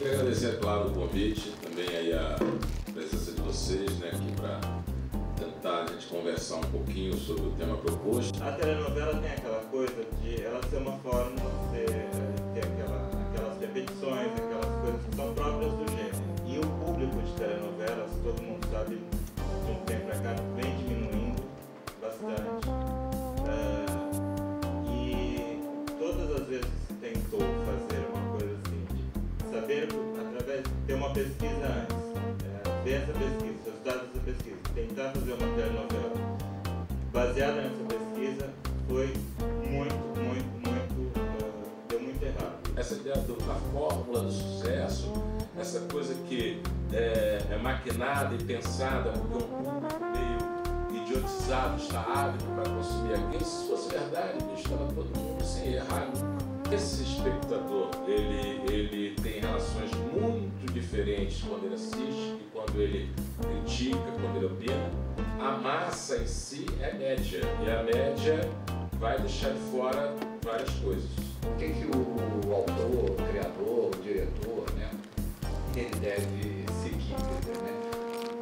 queria agradecer, claro, o convite, também aí a presença de vocês, né, aqui para tentar a gente conversar um pouquinho sobre o tema proposto. A telenovela tem aquela coisa de ela ser uma forma de ter aquelas repetições, aquelas coisas que são próprias do gênero. E o público de telenovelas, todo mundo sabe, de um tempo para cá, vem diminuindo bastante. E todas as vezes que se tentou fazer uma coisa assim, de saber, através de ter uma pesquisa antes, ver essa pesquisa, os resultados dessa pesquisa, tentar fazer uma telenovela baseada nessa pesquisa, foi deu muito errado. Essa ideia da fórmula do sucesso, essa coisa que é maquinada e pensada porque um público meio idiotizado está ávido para consumir aquilo, se fosse verdade, estava todo mundo sem errar. Esse espectador, ele tem relações muito diferentes quando ele assiste e quando ele critica, quando ele opina. A massa em si é média, e a média vai deixar de fora várias coisas. O que o autor, o criador, o diretor, né, ele deve seguir, né?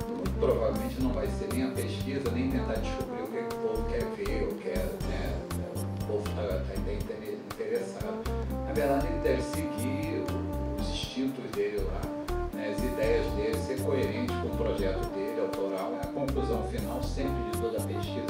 Muito provavelmente não vai ser nem a pesquisa, nem tentar descobrir o que o povo quer ver ou quer, né, o povo está interessado. Na verdade, ele deve seguir os instintos dele lá, né, as ideias dele, ser coerente com o projeto dele, autoral. A conclusão final sempre de toda a pesquisa